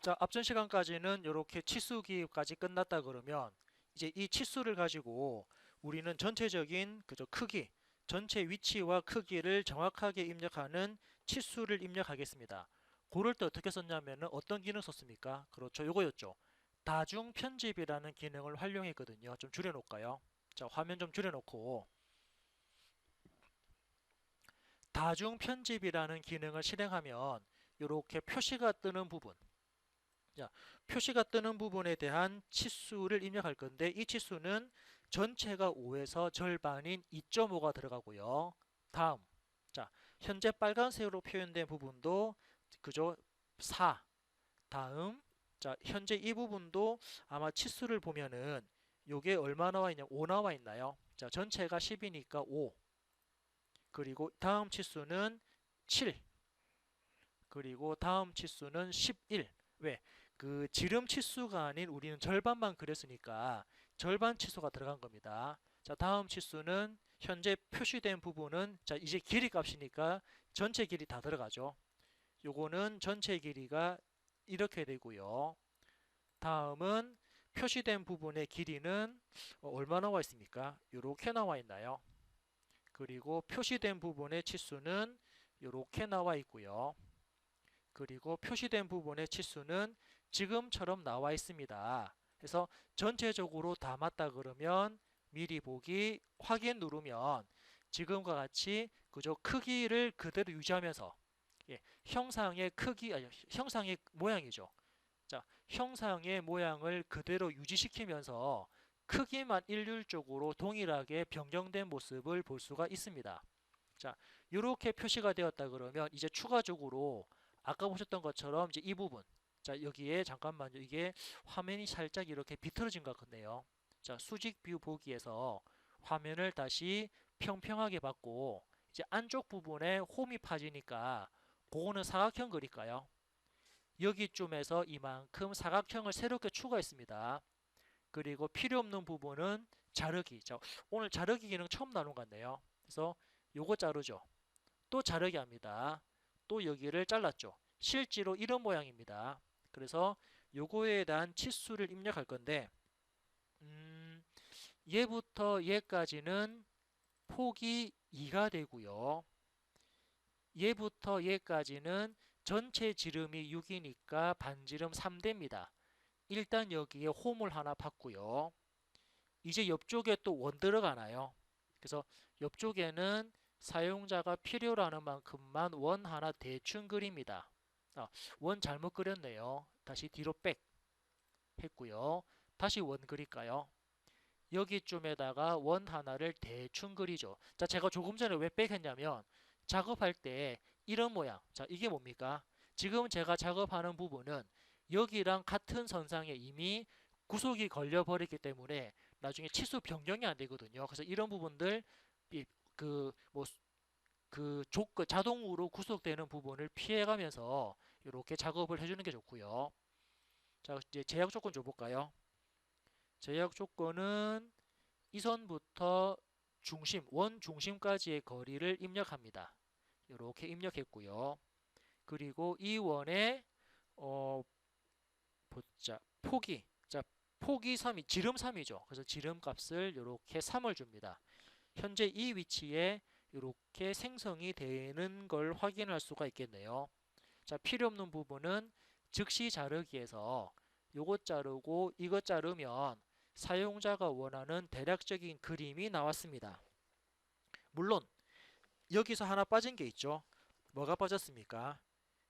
자, 앞전 시간까지는 이렇게 치수 기입까지 끝났다 그러면 이제 이 치수를 가지고 우리는 전체적인 그저 크기, 전체 위치와 크기를 정확하게 입력하는 치수를 입력하겠습니다. 그럴 때 어떻게 썼냐면은 어떤 기능 썼습니까? 그렇죠. 요거였죠. 다중 편집이라는 기능을 활용했거든요. 좀 줄여놓을까요? 자, 화면 좀 줄여놓고 다중 편집이라는 기능을 실행하면 이렇게 표시가 뜨는 부분, 자, 표시가 뜨는 부분에 대한 치수를 입력할 건데 이 치수는 전체가 5에서 절반인 2.5가 들어가고요. 다음, 자, 현재 빨간색으로 표현된 부분도 그저 4. 다음, 자, 현재 이 부분도 아마 치수를 보면은 요게 얼마 나와 있냐? 5 나와 있나요? 자, 전체가 10이니까 5. 그리고 다음 치수는 7. 그리고 다음 치수는 11. 왜? 그 지름 치수가 아닌 우리는 절반만 그렸으니까 절반 치수가 들어간 겁니다. 자, 다음 치수는 현재 표시된 부분은 자, 이제 길이 값이니까 전체 길이 다 들어가죠. 요거는 전체 길이가 이렇게 되고요. 다음은 표시된 부분의 길이는 얼마 나와 있습니까? 이렇게 나와 있나요? 그리고 표시된 부분의 치수는 이렇게 나와 있고요. 그리고 표시된 부분의 치수는 지금처럼 나와 있습니다. 그래서 전체적으로 다 맞다 그러면 미리 보기 확인 누르면 지금과 같이 그저 크기를 그대로 유지하면서 형상의 크기 아니 형상의 모양이죠. 자, 형상의 모양을 그대로 유지시키면서 크기만 일률적으로 동일하게 변경된 모습을 볼 수가 있습니다. 자, 이렇게 표시가 되었다 그러면 이제 추가적으로 아까 보셨던 것처럼 이제 이 부분, 자, 여기에 잠깐만요. 이게 화면이 살짝 이렇게 비틀어진 것 같네요. 자, 수직 뷰 보기에서 화면을 다시 평평하게 받고 이제 안쪽 부분에 홈이 파지니까 그거는 사각형 그릴까요? 여기쯤에서 이만큼 사각형을 새롭게 추가했습니다. 그리고 필요 없는 부분은 자르기. 자, 오늘 자르기 기능 처음 나눈 것 같네요. 그래서 요거 자르죠. 또 자르게 합니다. 또 여기를 잘랐죠. 실제로 이런 모양입니다. 그래서 요거에 대한 치수를 입력할 건데 얘부터 얘까지는 폭이 2가 되고요. 얘부터 얘까지는 전체 지름이 6이니까 반지름 3대입니다. 일단 여기에 홈을 하나 받고요. 이제 옆쪽에 또 원 들어가나요? 그래서 옆쪽에는 사용자가 필요로 하는 만큼만 원 하나 대충 그립니다. 원 잘못 그렸네요. 다시 뒤로 백 했고요. 다시 원 그릴까요? 여기쯤에다가 원 하나를 대충 그리죠. 자, 제가 조금 전에 왜 빽했냐면 작업할 때 이런 모양. 자, 이게 뭡니까? 지금 제가 작업하는 부분은 여기랑 같은 선상에 이미 구속이 걸려 버렸기 때문에 나중에 치수 변경이 안 되거든요. 그래서 이런 부분들 그뭐 자동으로 구속되는 부분을 피해가면서 이렇게 작업을 해주는 게 좋고요. 자, 이제 제약 조건 줘볼까요? 제약 조건은 이 선부터 중심, 원 중심까지의 거리를 입력합니다. 이렇게 입력했고요. 그리고 이 원의 보자 폭이 자 폭이 3이 지름 3이죠. 그래서 지름 값을 이렇게 3을 줍니다. 현재 이 위치에 이렇게 생성이 되는 걸 확인할 수가 있겠네요. 자, 필요 없는 부분은 즉시 자르기에서 요것 자르고 이것 자르면 사용자가 원하는 대략적인 그림이 나왔습니다. 물론 여기서 하나 빠진 게 있죠. 뭐가 빠졌습니까?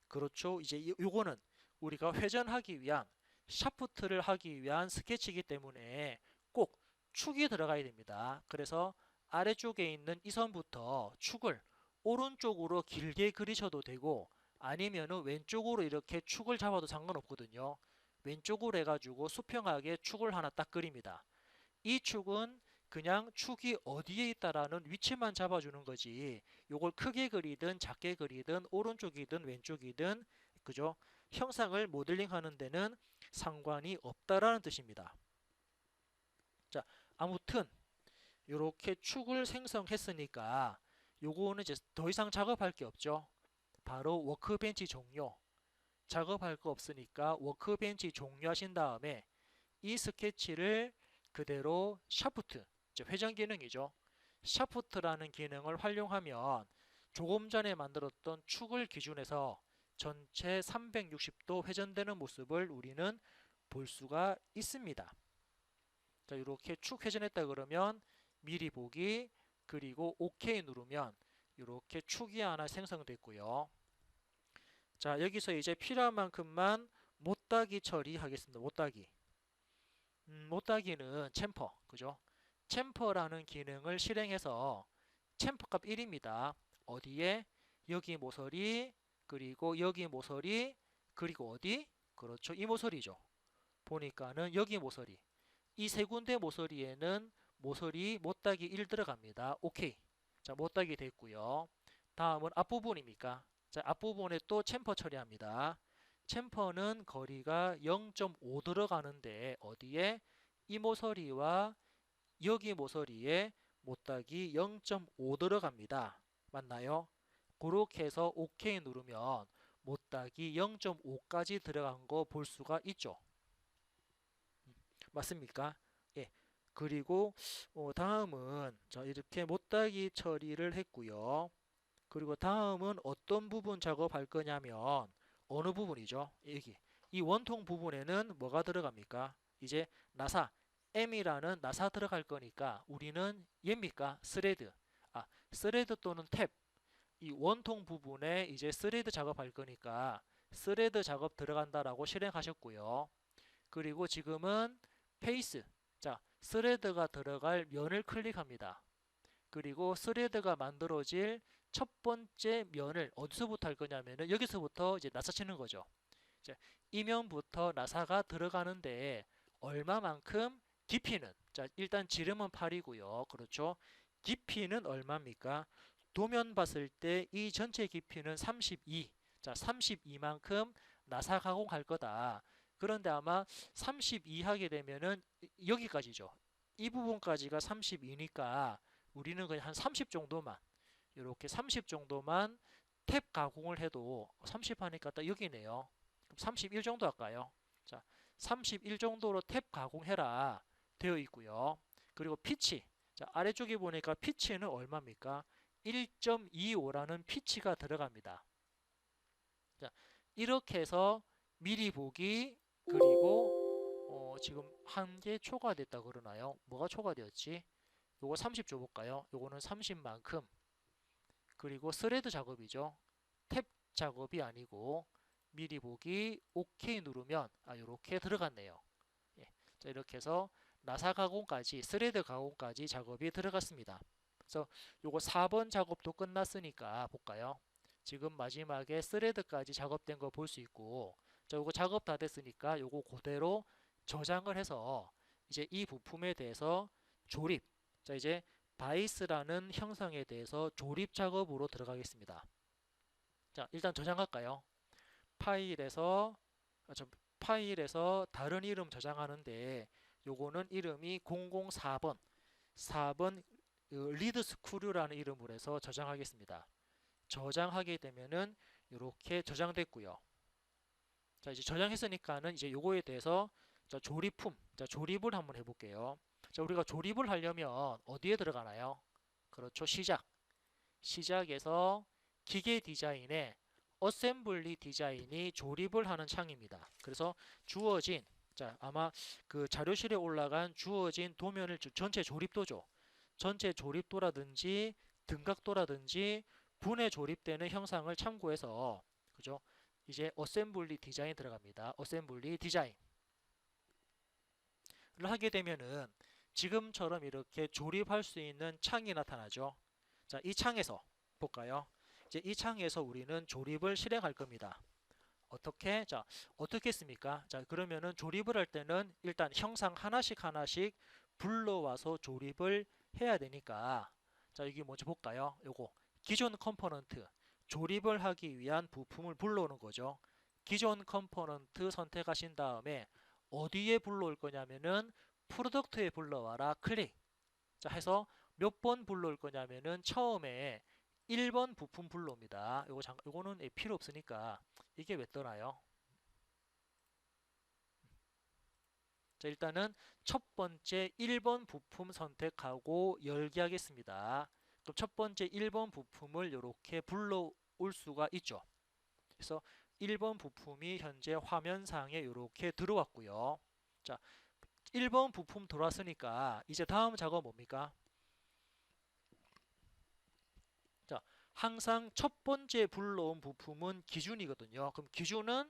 그렇죠. 이제 요거는 우리가 회전하기 위한 샤프트를 하기 위한 스케치이기 때문에 꼭 축이 들어가야 됩니다. 그래서 아래쪽에 있는 이 선부터 축을 오른쪽으로 길게 그리셔도 되고 아니면은 왼쪽으로 이렇게 축을 잡아도 상관없거든요. 왼쪽으로 해가지고 수평하게 축을 하나 딱 그립니다. 이 축은 그냥 축이 어디에 있다라는 위치만 잡아주는 거지. 요걸 크게 그리든 작게 그리든 오른쪽이든 왼쪽이든 그죠? 형상을 모델링 하는 데는 상관이 없다라는 뜻입니다. 자, 아무튼 이렇게 축을 생성했으니까 요거는 이제 더 이상 작업할 게 없죠. 바로 워크벤치 종료. 작업할 거 없으니까 워크벤치 종료하신 다음에 이 스케치를 그대로 샤프트, 회전 기능이죠. 샤프트라는 기능을 활용하면 조금 전에 만들었던 축을 기준해서 전체 360도 회전되는 모습을 우리는 볼 수가 있습니다. 자, 이렇게 축 회전했다 그러면 미리 보기, 그리고 OK 누르면 이렇게 축이 하나 생성됐고요. 자, 여기서 이제 필요한 만큼만 못따기 처리하겠습니다. 못따기. 못따기는 챔퍼, 그죠? 챔퍼라는 기능을 실행해서 챔퍼 값 1입니다. 어디에? 여기 모서리, 그리고 여기 모서리, 그리고 어디? 그렇죠. 이 모서리죠. 보니까는 여기 모서리. 이 세 군데 모서리에는 모서리 못따기 1 들어갑니다. 오케이. 자, 못따기 됐고요. 다음은 앞부분입니까? 자, 앞부분에 또 챔퍼 처리합니다. 챔퍼는 거리가 0.5 들어가는데 어디에? 이 모서리와 여기 모서리에 못따기 0.5 들어갑니다. 맞나요? 그렇게 해서 OK 누르면 못따기 0.5까지 들어간 거 볼 수가 있죠. 맞습니까? 예. 그리고 다음은 자, 이렇게 못따기 처리를 했고요. 그리고 다음은 어떤 부분 작업할 거냐면 어느 부분이죠? 여기 이 원통 부분에는 뭐가 들어갑니까? 이제 나사 M이라는 나사 들어갈 거니까 우리는 얘입니까? 스레드. 스레드 또는 탭. 이 원통 부분에 이제 스레드 작업할 거니까 스레드 작업 들어간다라고 실행하셨고요. 그리고 지금은 페이스. 자, 스레드가 들어갈 면을 클릭합니다. 그리고 스레드가 만들어질 첫 번째 면을 어디서부터 할 거냐면은 여기서부터 이제 나사 치는 거죠. 자, 이 면부터 나사가 들어가는데 얼마만큼 깊이는 자, 일단 지름은 8이고요. 그렇죠? 깊이는 얼마입니까? 도면 봤을 때 이 전체 깊이는 32. 자, 32만큼 나사 가공할 거다. 그런데 아마 32 하게 되면은 여기까지죠. 이 부분까지가 32니까 우리는 그냥 한 30 정도만 이렇게 30 정도만 탭 가공을 해도 30 하니까 딱 여기네요. 그럼 31 정도 할까요? 자, 31 정도로 탭 가공해라 되어 있고요. 그리고 피치. 자, 아래쪽에 보니까 피치는 얼마입니까? 1.25라는 피치가 들어갑니다. 자, 이렇게 해서 미리 보기 그리고 지금 한 개 초과됐다 그러나요? 뭐가 초과되었지? 요거 30 줘볼까요? 요거는 30만큼 그리고 스레드 작업이죠. 탭 작업이 아니고 미리 보기 OK 누르면 이렇게 들어갔네요. 예. 자, 이렇게 해서 나사 가공까지 스레드 가공까지 작업이 들어갔습니다. 그래서 요거 4번 작업도 끝났으니까 볼까요? 지금 마지막에 스레드까지 작업된 거 볼 수 있고 자, 요거 작업 다 됐으니까 요거 그대로 저장을 해서 이제 이 부품에 대해서 조립. 자, 이제 바이스라는 형상에 대해서 조립 작업으로 들어가겠습니다. 자, 일단 저장할까요? 파일에서 파일에서 다른 이름 저장하는데 요거는 이름이 004번 4번 리드 스크류라는 이름으로 해서 저장하겠습니다. 저장하게 되면은 이렇게 저장됐고요. 자, 이제 저장했으니까는 이제 요거에 대해서 자, 조립품, 자, 조립을 한번 해볼게요. 자, 우리가 조립을 하려면 어디에 들어가나요? 그렇죠. 시작에서 기계 디자인에 어셈블리 디자인이 조립을 하는 창입니다. 그래서 주어진 자, 아마 그 자료실에 올라간 주어진 도면을 전체 조립도죠. 전체 조립도라든지 등각도라든지 분해 조립되는 형상을 참고해서 그죠? 이제 어셈블리 디자인 들어갑니다. 어셈블리 디자인을 하게 되면은 지금처럼 이렇게 조립할 수 있는 창이 나타나죠. 자, 이 창에서 볼까요? 이제 이 창에서 우리는 조립을 실행할 겁니다. 어떻게? 자, 어떻게 했습니까? 자, 그러면은 조립을 할 때는 일단 형상 하나씩 하나씩 불러와서 조립을 해야 되니까 자, 여기 먼저 볼까요? 요거 기존 컴포넌트 조립을 하기 위한 부품을 불러오는 거죠. 기존 컴포넌트 선택하신 다음에 어디에 불러올 거냐면은 프로덕트에 불러와라 클릭. 자, 해서 몇 번 불러올 거냐면은 처음에 1번 부품 불러옵니다. 요거는 필요 없으니까 이게 왜 떠나요? 자, 일단은 첫 번째 1번 부품 선택하고 열기 하겠습니다. 그럼 첫 번째 1번 부품을 이렇게 불러올 수가 있죠. 그래서 1번 부품이 현재 화면상에 이렇게 들어왔고요. 자, 1번 부품 들어왔으니까 이제 다음 작업 뭡니까? 자, 항상 첫 번째 불러온 부품은 기준이거든요. 그럼 기준은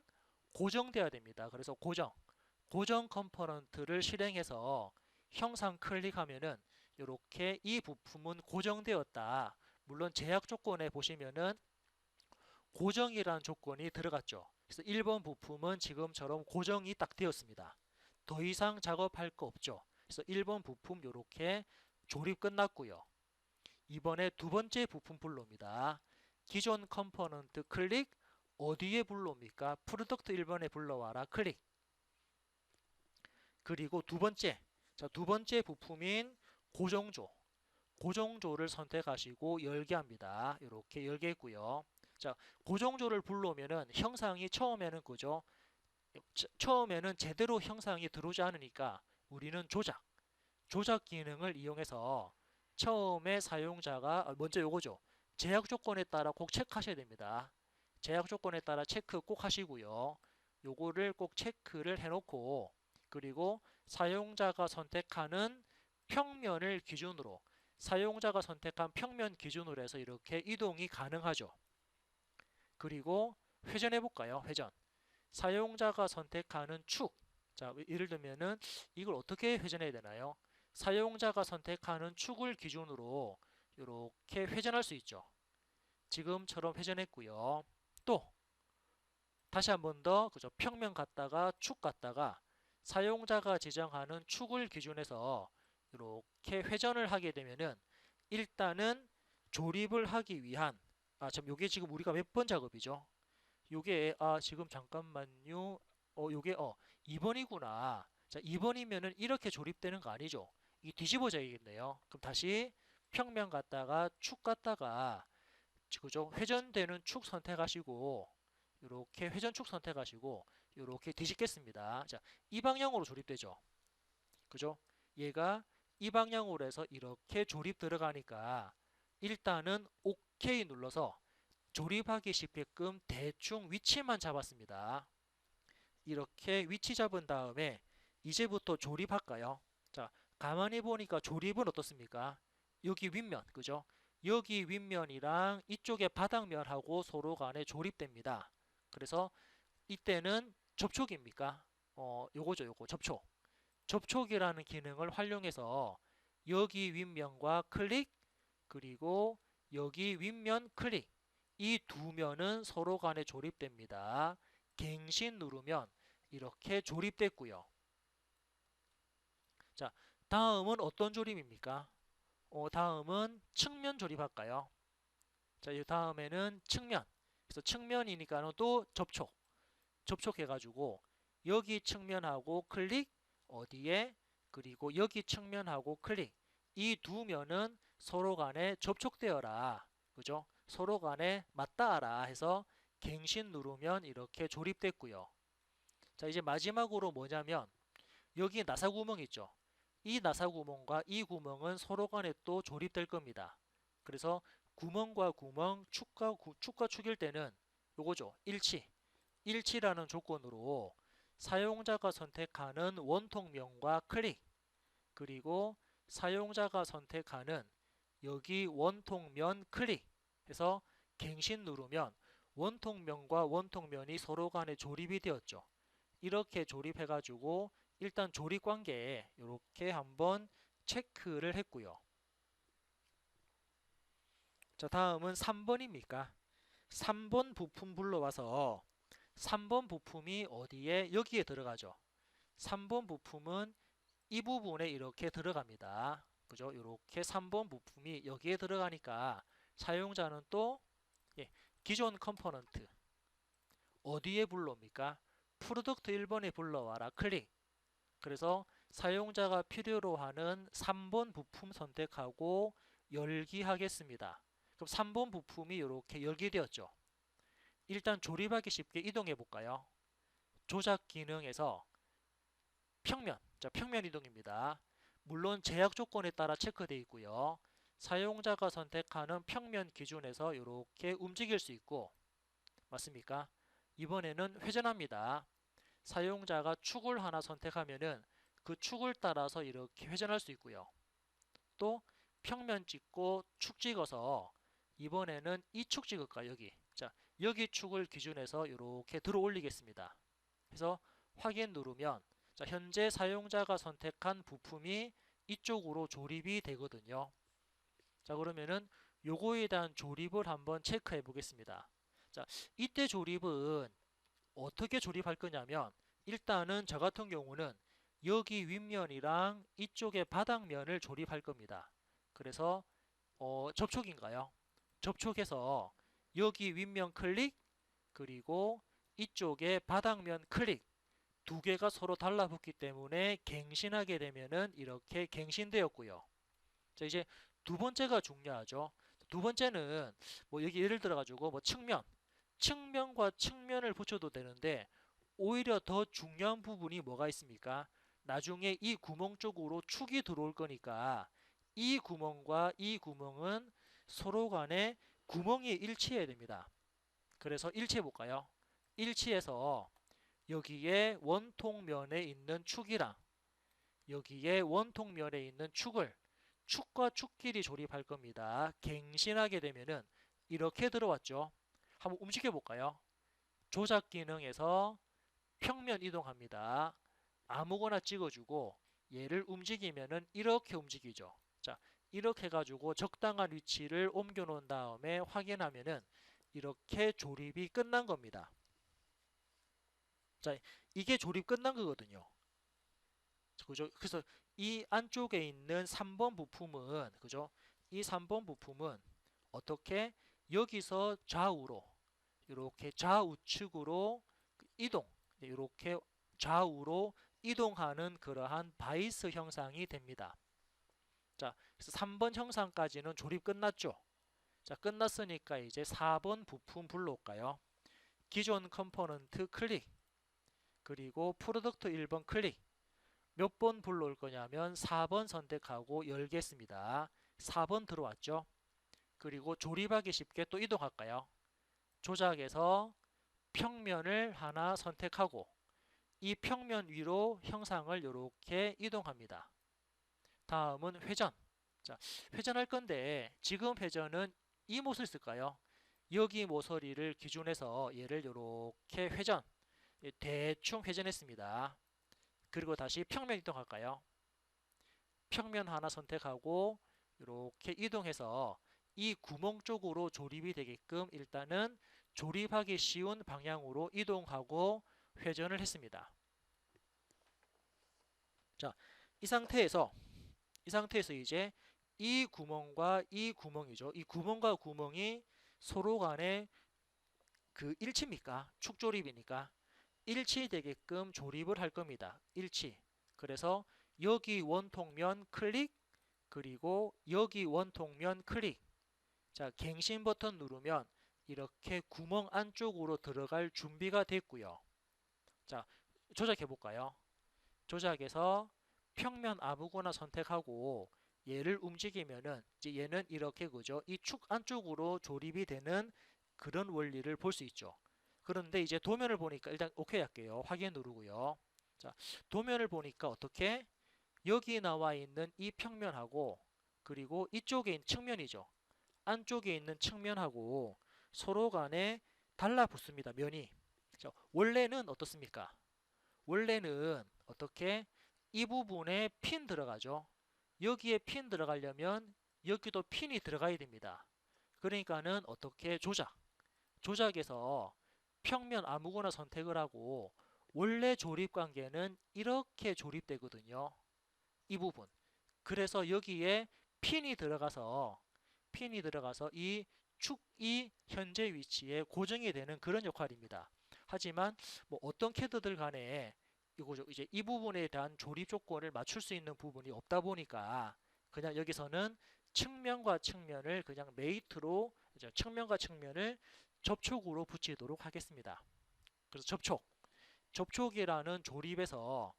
고정돼야 됩니다. 그래서 고정 컴포넌트를 실행해서 형상 클릭하면은 이렇게 이 부품은 고정되었다. 물론 제약 조건에 보시면은 고정이라는 조건이 들어갔죠. 그래서 1번 부품은 지금처럼 고정이 딱 되었습니다. 더 이상 작업할 거 없죠. 그래서 1번 부품 이렇게 조립 끝났고요. 이번에 두 번째 부품 불러옵니다. 기존 컴포넌트 클릭, 어디에 불러옵니까? 프로덕트 1번에 불러와라 클릭. 그리고 두 번째, 자, 두 번째 부품인 고정조를 선택하시고 열게 합니다. 이렇게 열게 했고요. 자, 고정조를 불러오면은 형상이 처음에는 그죠? 처음에는 제대로 형상이 들어오지 않으니까 우리는 조작 기능을 이용해서 처음에 사용자가 먼저 요거죠. 제약 조건에 따라 꼭 체크하셔야 됩니다. 제약 조건에 따라 체크 꼭 하시고요. 요거를 꼭 체크를 해놓고 그리고 사용자가 선택하는 평면을 기준으로 사용자가 선택한 평면 기준으로 해서 이렇게 이동이 가능하죠. 그리고 회전해 볼까요? 회전. 사용자가 선택하는 축. 자, 예를 들면은 이걸 어떻게 회전해야 되나요? 사용자가 선택하는 축을 기준으로 이렇게 회전할 수 있죠. 지금처럼 회전했고요. 또 다시 한 번 더 그죠? 평면 갔다가 축 갔다가 사용자가 지정하는 축을 기준해서 이렇게 회전을 하게 되면은 일단은 조립을 하기 위한 참 요게 지금 우리가 몇 번 작업이죠? 요게 지금 잠깐만요. 요게 2번이구나. 자, 2번이면은 이렇게 조립되는 거 아니죠? 이 뒤집어져야겠네요. 그럼 다시 평면 갔다가 축 갔다가 그죠? 회전되는 축 선택하시고 이렇게 회전축 선택하시고 이렇게 뒤집겠습니다. 자, 이 방향으로 조립되죠. 그죠? 얘가 이 방향으로 해서 이렇게 조립 들어가니까 일단은 OK 눌러서 조립하기 쉽게끔 대충 위치만 잡았습니다. 이렇게 위치 잡은 다음에 이제부터 조립할까요? 자, 가만히 보니까 조립은 어떻습니까? 여기 윗면, 그죠? 여기 윗면이랑 이쪽에 바닥면하고 서로 간에 조립됩니다. 그래서 이때는 접촉입니까? 요거죠, 요거 접촉. 접촉이라는 기능을 활용해서 여기 윗면과 클릭 그리고 여기 윗면 클릭 이 두 면은 서로 간에 조립됩니다. 갱신 누르면 이렇게 조립됐고요. 자, 다음은 어떤 조립입니까? 다음은 측면 조립할까요? 자, 이 다음에는 측면. 그래서 측면이니까는 또 접촉해가지고 여기 측면하고 클릭 어디에 그리고 여기 측면하고 클릭 이 두 면은 서로 간에 접촉되어라. 그죠? 서로 간에 맞닿아라 해서 갱신 누르면 이렇게 조립됐고요. 자, 이제 마지막으로 뭐냐면 여기 나사 구멍 있죠. 이 나사 구멍과 이 구멍은 서로 간에 또 조립될 겁니다. 그래서 구멍과 구멍, 축과 축일 때는 요거죠. 일치라는 조건으로 사용자가 선택하는 원통면과 클릭 그리고 사용자가 선택하는 여기 원통면 클릭 해서 갱신 누르면 원통면과 원통면이 서로 간에 조립이 되었죠. 이렇게 조립해 가지고 일단 조립 관계에 이렇게 한번 체크를 했고요. 자, 다음은 3번입니까? 3번 부품 불러와서 3번 부품이 어디에? 여기에 들어가죠. 3번 부품은 이 부분에 이렇게 들어갑니다. 그죠? 이렇게 3번 부품이 여기에 들어가니까 사용자는 또 기존 컴포넌트 어디에 불러옵니까? 프로덕트 1번에 불러와라 클릭. 그래서 사용자가 필요로 하는 3번 부품 선택하고 열기 하겠습니다. 그럼 3번 부품이 이렇게 열기되었죠. 일단 조립하기 쉽게 이동해 볼까요? 조작 기능에서 평면, 자, 평면 이동입니다. 물론 제약 조건에 따라 체크되어 있고요. 사용자가 선택하는 평면 기준에서 이렇게 움직일 수 있고, 맞습니까? 이번에는 회전합니다. 사용자가 축을 하나 선택하면은 그 축을 따라서 이렇게 회전할 수 있고요. 또 평면 찍고 축 찍어서 이번에는 이 축 찍을까 여기. 자, 여기 축을 기준해서 이렇게 들어 올리겠습니다. 그래서 확인 누르면 자, 현재 사용자가 선택한 부품이 이쪽으로 조립이 되거든요. 자, 그러면은 요거에 대한 조립을 한번 체크해 보겠습니다. 자, 이때 조립은 어떻게 조립할 거냐면 일단은 저 같은 경우는 여기 윗면이랑 이쪽의 바닥면을 조립할 겁니다. 그래서 접촉인가요? 접촉해서 여기 윗면 클릭 그리고 이쪽에 바닥면 클릭 두 개가 서로 달라붙기 때문에 갱신하게 되면은 이렇게 갱신되었고요. 자, 이제 두 번째가 중요하죠. 두 번째는 뭐 여기 예를 들어 가지고 뭐 측면과 측면을 붙여도 되는데 오히려 더 중요한 부분이 뭐가 있습니까? 나중에 이 구멍 쪽으로 축이 들어올 거니까 이 구멍과 이 구멍은 서로 간에 구멍이 일치해야 됩니다. 그래서 일치해 볼까요? 일치해서 여기에 원통면에 있는 축이랑 여기에 원통면에 있는 축을 축과 축끼리 조립할 겁니다. 갱신하게 되면은 이렇게 들어왔죠. 한번 움직여 볼까요? 조작 기능에서 평면 이동합니다. 아무거나 찍어주고 얘를 움직이면은 이렇게 움직이죠. 자, 이렇게 해가지고 적당한 위치를 옮겨 놓은 다음에 확인하면은 이렇게 조립이 끝난 겁니다. 자, 이게 조립 끝난 거거든요. 그죠? 그래서 이 안쪽에 있는 3번 부품은 그죠? 이 3번 부품은 어떻게 여기서 좌우로 이렇게 좌우측으로 이동 이렇게 좌우로 이동하는 그러한 바이스 형상이 됩니다. 자, 그래서 3번 형상까지는 조립 끝났죠. 자, 끝났으니까 이제 4번 부품 불러올까요? 기존 컴포넌트 클릭 그리고 프로덕트 1번 클릭 몇 번 불러올 거냐면 4번 선택하고 열겠습니다. 4번 들어왔죠. 그리고 조립하기 쉽게 또 이동할까요? 조작에서 평면을 하나 선택하고 이 평면 위로 형상을 이렇게 이동합니다. 다음은 회전. 자, 회전할 건데 지금 회전은 이 모서리 쓸까요? 여기 모서리를 기준해서 얘를 이렇게 회전 대충 회전했습니다. 그리고 다시 평면 이동할까요? 평면 하나 선택하고 이렇게 이동해서 이 구멍 쪽으로 조립이 되게끔 일단은 조립하기 쉬운 방향으로 이동하고 회전을 했습니다. 자, 이 상태에서 이제 이 구멍과 이 구멍이죠. 이 구멍과 구멍이 서로 간에 그 일치입니까? 축조립이니까 일치되게끔 조립을 할 겁니다. 일치. 그래서 여기 원통면 클릭 그리고 여기 원통면 클릭. 자, 갱신 버튼 누르면 이렇게 구멍 안쪽으로 들어갈 준비가 됐고요. 자, 조작해 볼까요? 조작에서 평면 아무거나 선택하고 얘를 움직이면은 이제 얘는 이렇게 그죠? 이 축 안쪽으로 조립이 되는 그런 원리를 볼 수 있죠. 그런데 이제 도면을 보니까 일단 오케이 할게요. 확인 누르고요. 자, 도면을 보니까 어떻게 여기 나와 있는 이 평면하고 그리고 이쪽에 있는 측면이죠. 안쪽에 있는 측면하고 서로 간에 달라붙습니다. 면이. 원래는 어떻습니까? 원래는 어떻게 이 부분에 핀 들어가죠. 여기에 핀 들어가려면 여기도 핀이 들어가야 됩니다. 그러니까는 어떻게 조작에서 평면 아무거나 선택을 하고 원래 조립 관계는 이렇게 조립되거든요. 이 부분. 그래서 여기에 핀이 들어가서 이 축이 현재 위치에 고정이 되는 그런 역할입니다. 하지만 뭐 어떤 캐드들 간에 이거죠. 이제 이 부분에 대한 조립 조건을 맞출 수 있는 부분이 없다 보니까 그냥 여기서는 측면과 측면을 그냥 메이트로 측면과 측면을 접촉으로 붙이도록 하겠습니다. 그래서 접촉이라는 조립에서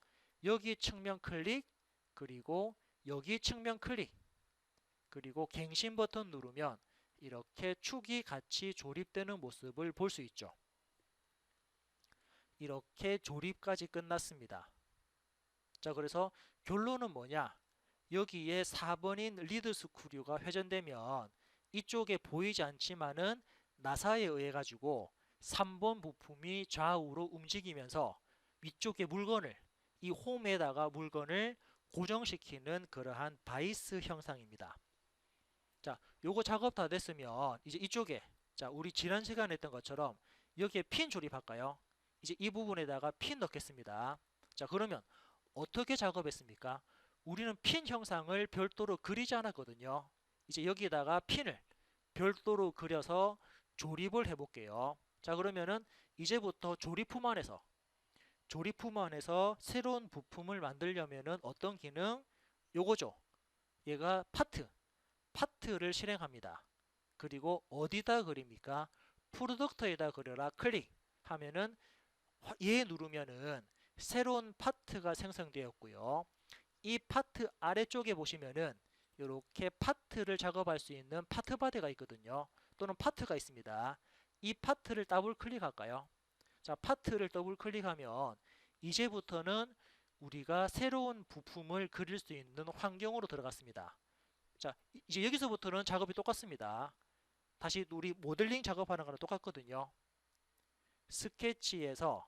여기 측면 클릭, 그리고 여기 측면 클릭, 그리고 갱신 버튼 누르면 이렇게 축이 같이 조립되는 모습을 볼 수 있죠. 이렇게 조립까지 끝났습니다. 자, 그래서 결론은 뭐냐? 여기에 4번인 리드 스크류가 회전되면 이쪽에 보이지 않지만은 나사에 의해 가지고 3번 부품이 좌우로 움직이면서 위쪽에 물건을, 이 홈에다가 물건을 고정시키는 그러한 바이스 형상입니다. 자, 요거 작업 다 됐으면 이제 이쪽에, 자, 우리 지난 시간에 했던 것처럼 여기에 핀 조립할까요? 이제 이 부분에다가 핀 넣겠습니다. 자, 그러면 어떻게 작업했습니까? 우리는 핀 형상을 별도로 그리지 않았거든요. 이제 여기다가 핀을 별도로 그려서 조립을 해볼게요. 자, 그러면은 이제부터 조립품 안에서 새로운 부품을 만들려면은 어떤 기능? 요거죠. 얘가 파트를 실행합니다. 그리고 어디다 그립니까? 프로덕터에다 그려라 클릭하면은 얘 누르면은 새로운 파트가 생성되었고요. 이 파트 아래쪽에 보시면은 이렇게 파트를 작업할 수 있는 파트 바디가 있거든요. 또는 파트가 있습니다. 이 파트를 더블 클릭할까요? 자, 파트를 더블 클릭하면 이제부터는 우리가 새로운 부품을 그릴 수 있는 환경으로 들어갔습니다. 자, 이제 여기서부터는 작업이 똑같습니다. 다시 우리 모델링 작업하는 거랑 똑같거든요. 스케치에서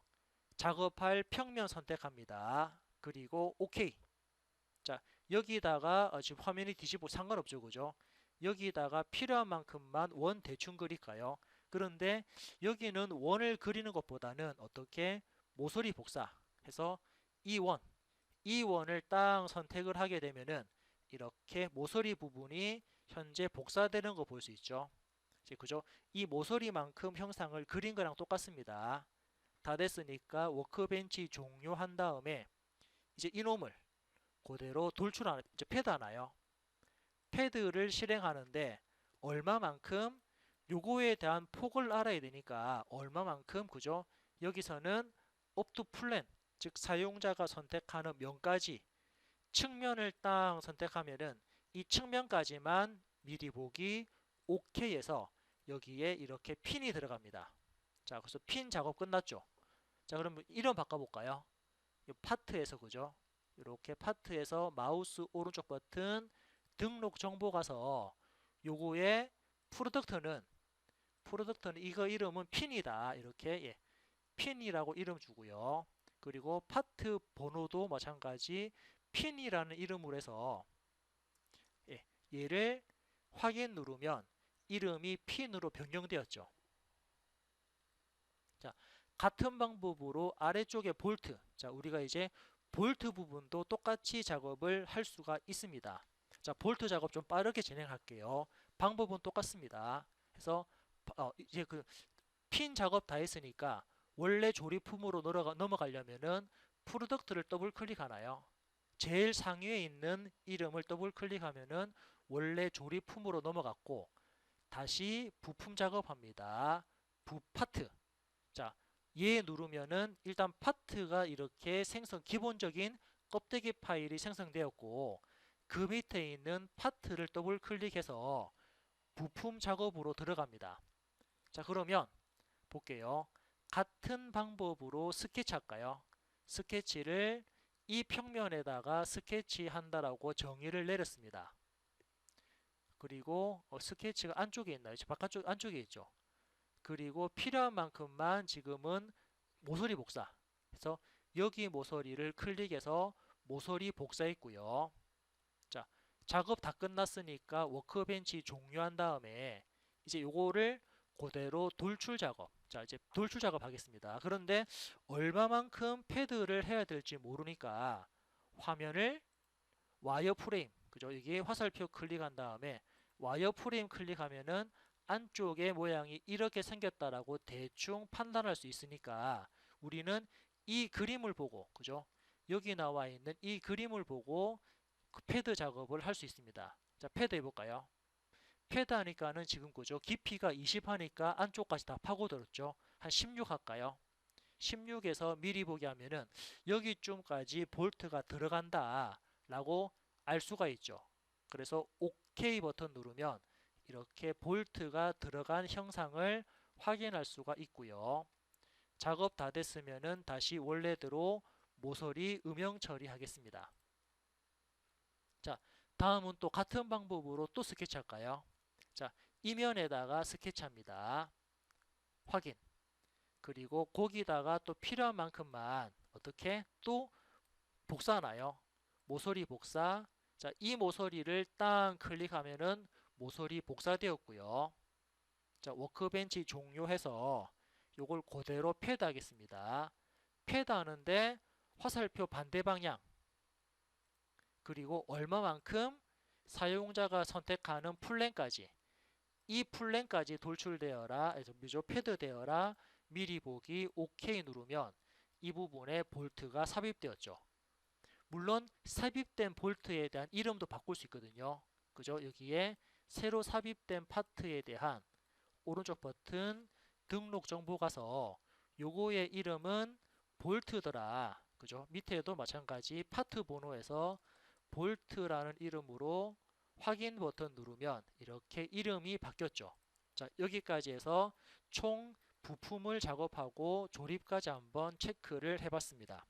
작업할 평면 선택합니다. 그리고 OK. 자, 여기다가 지금 화면이 뒤집어 상관없죠, 그죠? 여기다가 필요한 만큼만 원 대충 그릴까요? 그런데 여기는 원을 그리는 것보다는 어떻게 모서리 복사해서 이 원을 딱 선택을 하게 되면은 이렇게 모서리 부분이 현재 복사되는 거 볼 수 있죠. 그죠? 이 모서리만큼 형상을 그린 거랑 똑같습니다. 다 됐으니까 워크벤치 종료한 다음에 이제 이놈을 그대로 이제 패드 하나요. 패드를 실행하는데 얼마만큼, 요거에 대한 폭을 알아야 되니까 얼마만큼, 그죠? 여기서는 up to plan, 즉 사용자가 선택하는 면까지 측면을 딱 선택하면은 이 측면까지만 미리 보기 OK에서 여기에 이렇게 핀이 들어갑니다. 자, 그래서 핀 작업 끝났죠. 자, 그러면 이름 바꿔볼까요? 이 파트에서, 그죠? 이렇게 파트에서 마우스 오른쪽 버튼 등록 정보 가서 요거에 프로덕트는 이거 이름은 핀이다. 이렇게, 예, 핀이라고 이름 주고요. 그리고 파트 번호도 마찬가지 핀이라는 이름으로 해서, 예, 얘를 확인 누르면 이름이 핀으로 변경되었죠. 자, 같은 방법으로 아래쪽에 볼트, 자, 우리가 이제 볼트 부분도 똑같이 작업을 할 수가 있습니다. 자, 볼트 작업 좀 빠르게 진행할게요. 방법은 똑같습니다. 그래서 이제 그 핀 작업 다 했으니까 원래 조립품으로 넘어가려면은 프로덕트를 더블 클릭하나요? 제일 상위에 있는 이름을 더블 클릭하면은 원래 조립품으로 넘어갔고, 다시 부품 작업합니다. 파트. 자, 얘 누르면은 일단 파트가 이렇게 기본적인 껍데기 파일이 생성되었고, 그 밑에 있는 파트를 더블 클릭해서 부품 작업으로 들어갑니다. 자, 그러면 볼게요. 같은 방법으로 스케치 할까요? 스케치를 이 평면에다가 스케치 한다라고 정의를 내렸습니다. 그리고 스케치가 안쪽에 있나요? 바깥쪽 안쪽에 있죠. 그리고 필요한 만큼만 지금은 모서리 복사 해서 여기 모서리를 클릭해서 모서리 복사했고요. 자, 작업 다 끝났으니까 워크벤치 종료한 다음에 이제 요거를 그대로 돌출 작업, 자, 이제 돌출 작업 하겠습니다. 그런데 얼마만큼 패드를 해야 될지 모르니까 화면을 와이어프레임, 그죠? 이게 화살표 클릭한 다음에 와이어프레임 클릭하면은 안쪽에 모양이 이렇게 생겼다라고 대충 판단할 수 있으니까 우리는 이 그림을 보고, 그죠? 여기 나와 있는 이 그림을 보고 그 패드 작업을 할 수 있습니다. 자, 패드 해볼까요? 패드 하니까는 지금, 그죠? 깊이가 20 하니까 안쪽까지 다 파고들었죠. 한 16 할까요? 16에서 미리 보기 하면은 여기쯤까지 볼트가 들어간다 라고 알 수가 있죠. 그래서 OK 버튼 누르면 이렇게 볼트가 들어간 형상을 확인할 수가 있고요. 작업 다 됐으면은 다시 원래대로 모서리 음영 처리하겠습니다. 자, 다음은 또 같은 방법으로 또 스케치할까요? 자, 이면에다가 스케치합니다. 확인. 그리고 거기다가 또 필요한 만큼만 어떻게 또 복사하나요? 모서리 복사. 자, 이 모서리를 딱 클릭하면은 모서리 복사되었고요. 자, 워크벤치 종료해서 요걸 그대로 패드하겠습니다. 패드하는데 화살표 반대 방향 그리고 얼마만큼 사용자가 선택하는 플랜까지 이 플랜까지 돌출되어라, 패드되어라, 미리 보기 OK 누르면 이 부분에 볼트가 삽입되었죠. 물론 삽입된 볼트에 대한 이름도 바꿀 수 있거든요. 그죠? 여기에 새로 삽입된 파트에 대한 오른쪽 버튼 등록 정보 가서 요거의 이름은 볼트더라. 그죠? 밑에도 마찬가지 파트 번호에서 볼트라는 이름으로 확인 버튼 누르면 이렇게 이름이 바뀌었죠. 자, 여기까지 해서 총 부품을 작업하고 조립까지 한번 체크를 해봤습니다.